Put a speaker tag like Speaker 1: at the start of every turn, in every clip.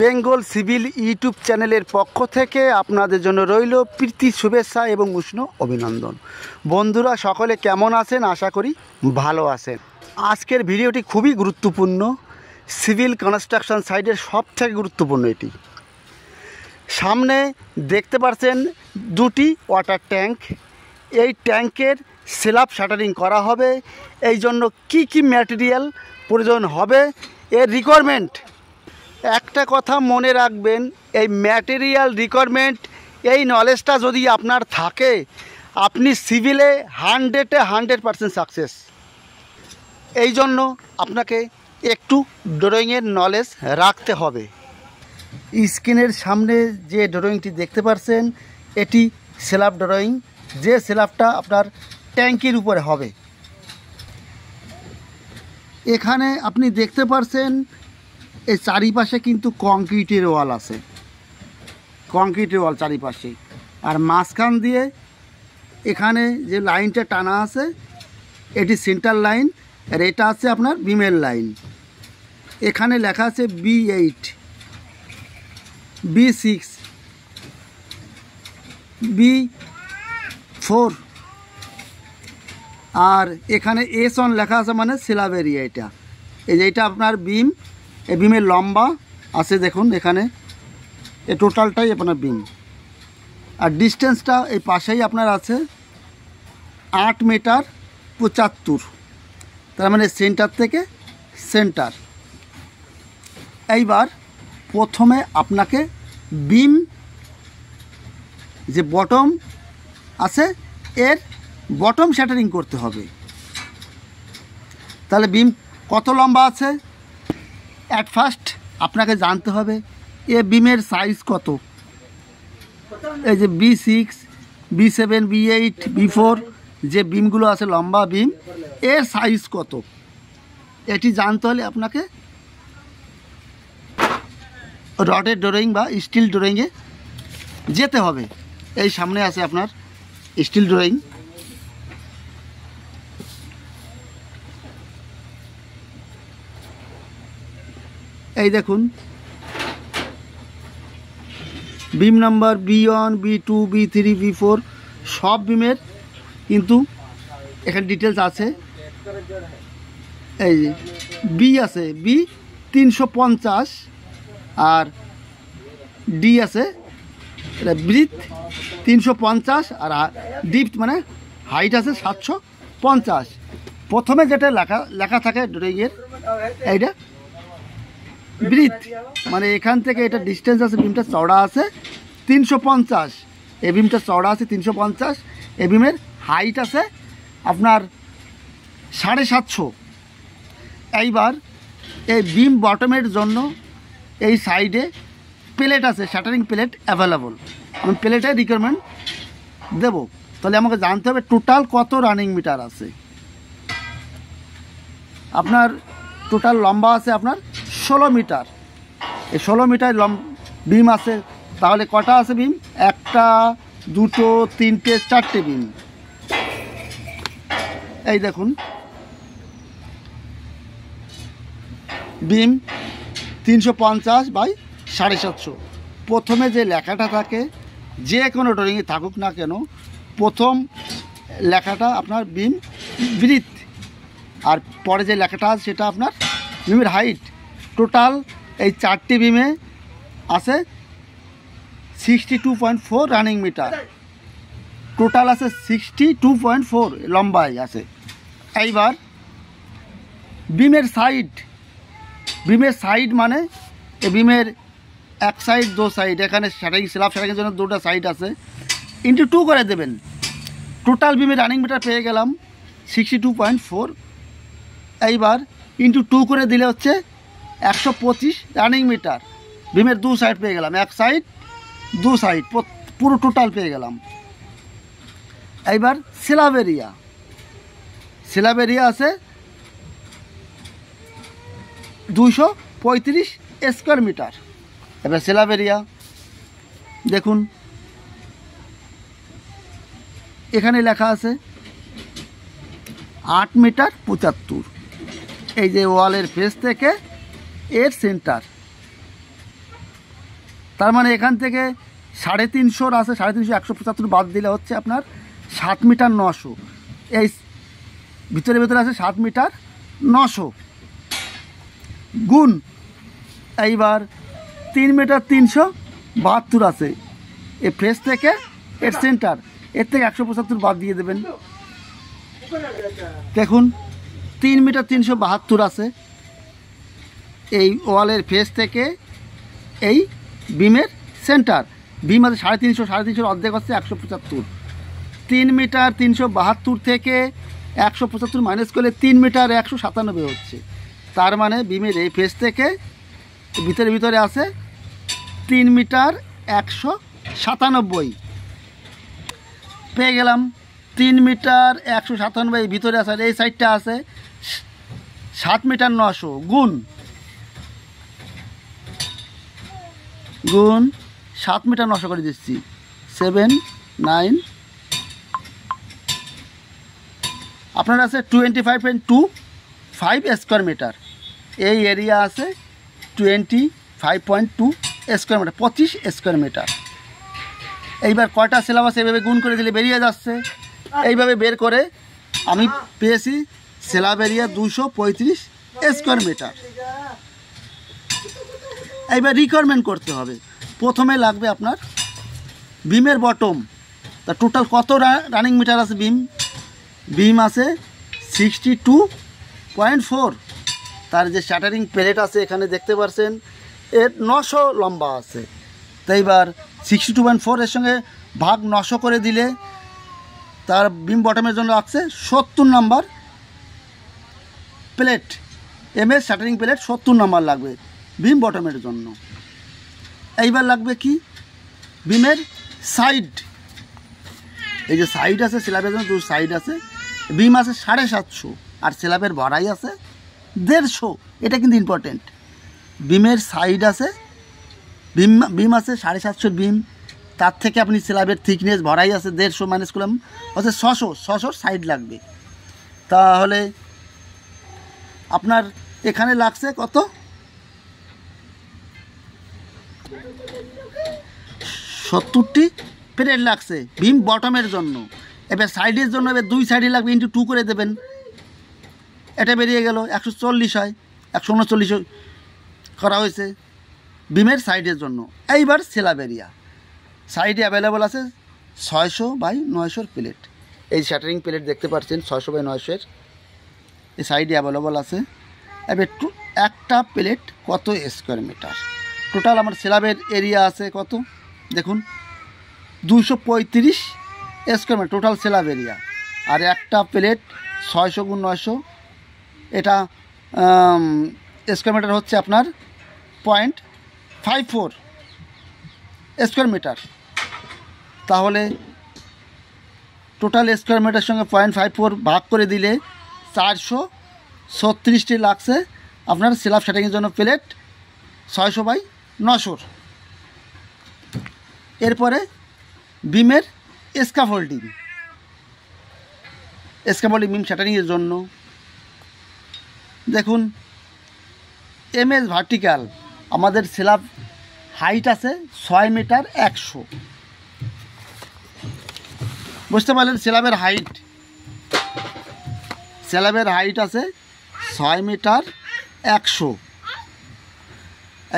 Speaker 1: Bengal civil YouTube চ্যানেলের পক্ষ থেকে আপনাদের জন্য রইল প্রীতি শুভেচ্ছা এবং উষ্ণ অভিনন্দন। বন্ধুরা সকলে কেমন আছেন? আশা করি ভালো আছেন। আজকের ভিডিওটি খুবই গুরুত্বপূর্ণ, সিভিল কনস্ট্রাকশন সাইটের সবথেকে গুরুত্বপূর্ণ এটি। সামনে দেখতে পাচ্ছেন দুটি ওয়াটার ট্যাঙ্ক। এই ট্যাঙ্কের স্ল্যাব শাটারিং করা হবে। এই জন্য কি ম্যাটেরিয়াল প্রয়োজন হবে, এর রিকোয়ারমেন্ট। একটা কথা মনে রাখবেন, এই ম্যাটেরিয়াল রিকোয়ারমেন্ট, এই নলেজটা যদি আপনার থাকে, আপনি সিভিলে 100% সাকসেস। এই জন্য আপনাকে একটু ড্রয়িংয়ের নলেজ রাখতে হবে। স্ক্রিনের সামনে যে ড্রয়িংটি দেখতে পাচ্ছেন, এটি স্ল্যাব ড্রয়িং, যে স্ল্যাবটা আপনার ট্যাঙ্কির উপরে হবে। এখানে আপনি দেখতে পাচ্ছেন এই চারিপাশে কিন্তু কংক্রিটের ওয়াল আছে, কংক্রিটের ওয়াল চারিপাশে। আর মাঝখান দিয়ে এখানে যে লাইনটা টানা আছে, এটি সেন্টার লাইন, আর এটা আছে আপনার বিমের লাইন। এখানে লেখা আছে B8, B6, B4, আর এখানে S1 লেখা আছে, মানে স্ল্যাব এরিয়া। এটা আপনার বিম, এই বিমের লম্বা আছে দেখুন এখানে, এই টোটালটাই আপনার বিম। আর ডিস্টেন্সটা এই পাশেই আপনার আছে 8 মিটার 75, তার মানে সেন্টার থেকে সেন্টার। এইবার প্রথমে আপনাকে বিম যে বটম আছে, এর বটম শ্যাটারিং করতে হবে। তাহলে বিম কত লম্বা আছে, অ্যাট ফার্স্ট আপনাকে জানতে হবে এ বিমের সাইজ কত। এই যে B6, B7, B8, B4 যে বিমগুলো আছে লম্বা বিম, এর সাইজ কত, এটি জানতে হলে আপনাকে রডের ড্রয়িং বা স্টিল ড্রয়িংয়ে যেতে হবে। এই সামনে আছে আপনার স্টিল ড্রয়িং। এই দেখুন বিম number B1, B2, B3, B4 সব বিমের কিন্তু এখানে ডিটেলস আছে। এই যে বি আছে, B350, আর ডি আছে, এটা ব্রিথ 350, আর ডিপ মানে হাইট আছে 750। প্রথমে যেটা লেখা থাকে ড্রয়িংয়ের, এইটা ব্রিথ মানে এখান থেকে এটা ডিস্টেন্স আছে, বিমটা চওড়া আছে 350, এই বিমটা চওড়া আছে 350, এই বিমের হাইট আছে আপনার 750। এইবার এই বিম বটমের জন্য এই সাইডে প্লেট আছে, শাটারিং প্লেট অ্যাভেলেবল। আমি প্লেটের রিকোয়ারমেন্ট দেবো। তাহলে আমাকে জানতে হবে টোটাল কত রানিং মিটার আছে। আপনার টোটাল লম্বা আছে আপনার 16 মিটার। এই 16 মিটার বিম আছে। তাহলে কটা আছে বিম? 1, 2, 3, 4টে বিম। এই দেখুন বিম 350/750। প্রথমে যে লেখাটা থাকে, যে কোনো ড্রয়িংয়ে থাকুক না কেন, প্রথম লেখাটা আপনার বিম ব্রিথ, আর পরে যে লেখাটা আছে সেটা আপনার বিমের হাইট। টোটাল এই 4টি বিমে আছে 62.4 রানিং মিটার। টোটাল আছে 62.4 লম্বাই আছে। এইবার বিমের সাইড মানে এই বিমের এক সাইড, 2 সাইড, এখানে শাটারিং স্ল্যাব শাটারিংয়ের জন্য 2টা সাইড আছে, ইন্টু 2 করে দেবেন। টোটাল বিমের রানিং মিটার পেয়ে গেলাম 62.4। এইবার ইন্টু 2 করে দিলে হচ্ছে 125 রানিং মিটার। বিমের 2 সাইড পেয়ে গেলাম, এক সাইড 2 সাইড, পুরো টোটাল পেয়ে গেলাম। এইবার স্ল্যাব এরিয়া আছে 235 স্কোয়ার মিটার। এবার স্ল্যাব এরিয়া দেখুন, এখানে লেখা আছে 8 মিটার 75। এই যে ওয়ালের ফেস থেকে এর সেন্টার তার মানে এখান থেকে 350 আছে, 350 175 বাদ দিলে হচ্ছে আপনার 7 মিটার 900। এই ভিতরে ভিতরে আছে 7 মিটার 900 গুণ এইবার 3 মিটার 372 আছে এই ফেস থেকে এর সেন্টার, এর থেকে 175 বাদ দিয়ে দেবেন। দেখুন 3 মিটার 372 আছে এই ওয়ালের ফেস থেকে এই বিমের সেন্টার। বিম আছে 350, 350 অর্ধেক হচ্ছে 175। 3 মিটার 372 থেকে 175 মাইনাস করলে 3 মিটার 197 হচ্ছে। তার মানে বিমের এই ফেস থেকে ভিতরে ভিতরে আছে 3 মিটার 197 পেয়ে গেলাম। 3 মিটার 197 ভিতরে আছে, এই সাইডটা আছে 7 মিটার 900 গুণ 7 মিটার 900 করে দিচ্ছি 7 9 আপনার আছে 25.25 স্কোয়ার মিটার। এই এরিয়া আছে 25.2 স্কোয়ার মিটার, 25 স্কোয়ার মিটার। এইবার কয়টা স্ল্যাব আছে এইভাবে গুণ করে দিলে বেরিয়ে যাচ্ছে। এইভাবে বের করে আমি পেয়েছি স্ল্যাব এরিয়া 235 স্কোয়ার মিটার। এইবার রিকোয়ারমেন্ট করতে হবে। প্রথমে লাগবে আপনার বিমের বটম, তা টোটাল কত রানিং মিটার আছে বিম আছে 62.4। তার যে শাটারিং প্লেট আছে এখানে দেখতে পাচ্ছেন এর 900 লম্বা আছে। তাই এবার 62.4 এর সঙ্গে ভাগ 900 করে দিলে তার বিম বটমের জন্য লাগছে 70 number plate. MS shuttering plate 70 নম্বর লাগবে বিম বটমের জন্য। এইবার লাগবে কি বিমের সাইড, এই যে সাইড আছে স্ল্যাবের জন্য 2 সাইড আছে। বিম আছে 750 আর স্ল্যাবের ভরাই আছে 150। এটা কিন্তু ইম্পর্টেন্ট। বিমের সাইড আছে বিম আছে 750 বিম, তার থেকে আপনি স্ল্যাবের থিকনেস ভরাই আছে 150 মাইনাস করলাম হচ্ছে 600 সাইড লাগবে। তাহলে আপনার এখানে লাগছে কত 70টি প্লেট লাগছে বিম বটমের জন্য। এবার সাইডের জন্য এবার 2 সাইডে লাগবে ইন্টু 2 করে দেবেন, এটা বেরিয়ে গেল 140 হয়, 139 করা হয়েছে বিমের সাইডের জন্য। এইবার স্ল্যাব এরিয়া সাইডে অ্যাভেলেবল আছে 600/900 প্লেট। এই শাটারিং প্লেট দেখতে পাচ্ছেন 600/900 এই সাইডে অ্যাভেলেবল আছে। এবার একটা প্লেট কত স্কোয়ার মিটার? টোটাল আমার স্ল্যাবের এরিয়া আছে কত দেখুন 235 square metre total slab area. আর একটা প্লেট 600x900 এটা স্কোয়ার মিটার হচ্ছে আপনার 0.54 স্কোয়ার মিটার। তাহলে টোটাল স্কোয়ার মিটার সঙ্গে 0.54 ভাগ করে দিলে 436টি লাগছে আপনার স্ল্যাব শাটারিংয়ের জন্য প্লেট 600/900। এরপরে বিমের স্ক্যাফোল্ডিং বিম শাটারিংয়ের জন্য দেখুন এমএস ভার্টিক্যাল আমাদের স্ল্যাব হাইট আছে 6 মিটার 100। বুঝতে পারলেন স্ল্যাবের হাইট আছে 6 মিটার 100।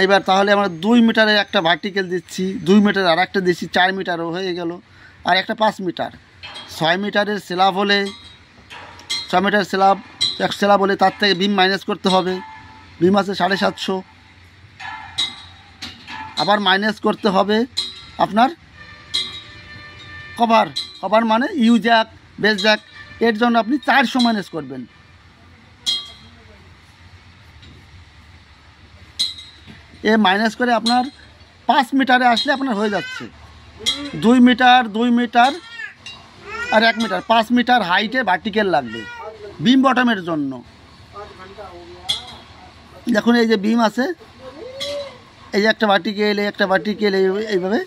Speaker 1: এইবার তাহলে আমরা 2 মিটারের একটা ভার্টিক্যাল দিচ্ছি, 2 মিটার আর একটা দিচ্ছি, 4 মিটারও হয়ে গেল। আর একটা 5 মিটার 6 মিটারের স্ল্যাব হলে 6 মিটার স্ল্যাব হলে তার থেকে বিম মাইনাস করতে হবে। বিম আছে 750, আবার মাইনাস করতে হবে আপনার কভার মানে ইউ জ্যাক বেস জ্যাক, এর জন্য আপনি 400 মাইনাস করবেন। এ মাইনাস করে আপনার 5 মিটারে আসলে আপনার হয়ে যাচ্ছে 2 মিটার আর 1 মিটার 5 মিটার হাইটে ভার্টিক্যাল লাগবে বিম বটমের জন্য। দেখুন এই যে বিম আছে, এই যে একটা ভার্টিক্যাল এইভাবে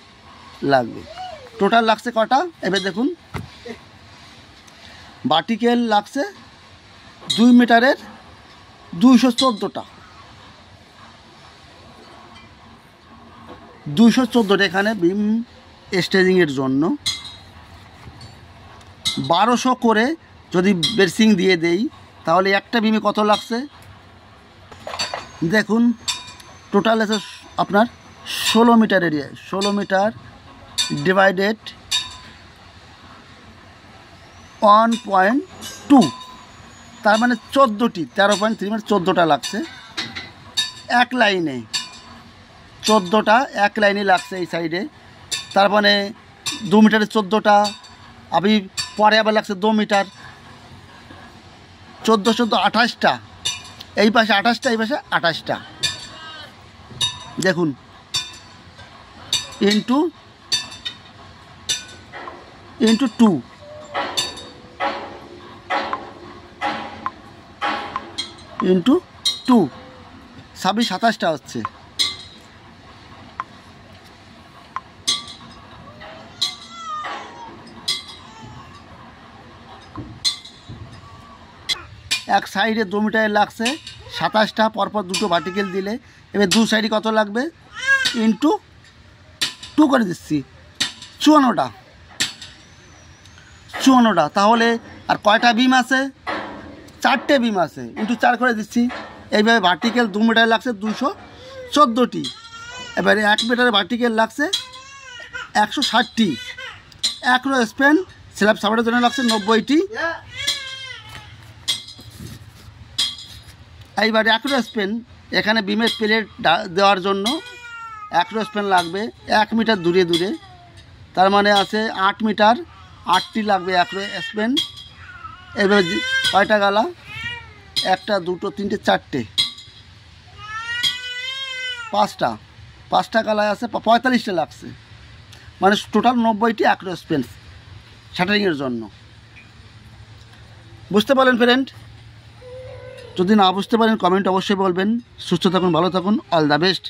Speaker 1: লাগবে। টোটাল লাগছে কটা এবার দেখুন ভার্টিক্যাল লাগছে 2 মিটারের 214টা। 214 এখানে বিম স্টেজিংয়ের জন্য। 1200 করে যদি বেরসিং দিয়ে দেই তাহলে একটা বিমে কত লাগছে দেখুন। টোটাল আছে আপনার 16 মিটার এরিয়া, 16 মিটার ডিভাইডেড 1.2, তার মানে 14টি, 13.3 মানে 14টা লাগছে এক লাইনে, 14টা এক লাইনে লাগছে এই সাইডে। তার মানে 2 মিটারে 14টা, আমি পরে আবার লাগছে 2 মিটার, 14 28টা, এই পাশে 28টা, এই পাশে 28টা। দেখুন ইন্টু 2 ইন্টু 2, 27টা হচ্ছে। এক সাইডে 2 মিটারের লাগছে 27টা, পরপর দুটো ভার্টিক্যাল দিলে এবার দু সাইডে কত লাগবে ইন্টু 2 করে দিচ্ছি, 54টা। তাহলে আর কয়টা বিম আছে? 4টে বিম আছে, ইন্টু 4 করে দিচ্ছি। এইভাবে ভার্টিক্যাল 2 মিটার লাগছে 214টি, এবারে 1 মিটারে ভার্টিক্যাল লাগছে 160টি, 1 রো স্প্যান স্ল্যাব সাপোর্টের জন্য লাগছে 90টি। এইবারে 1 রো স্প্যান এখানে বিমের প্লেট দেওয়ার জন্য 1 রো স্প্যান লাগবে 1 মিটার দূরে দূরে, তার মানে আছে 8 মিটার, 8টি লাগবে 1 রো স্প্যান। এইভাবে কয়টা গালা? 1টা 2টো 3টে 4টে, 5টা গালায় আছে 45টা লাগছে, মানে টোটাল 90টি 1 রো স্প্যান শাটারিংয়ের জন্য। বুঝতে পারলেন ফ্রেন্ড? যদি না বুঝতে পারেন কমেন্ট অবশ্যই বলবেন। সুস্থ থাকুন, ভালো থাকুন, অল দ্য বেস্ট।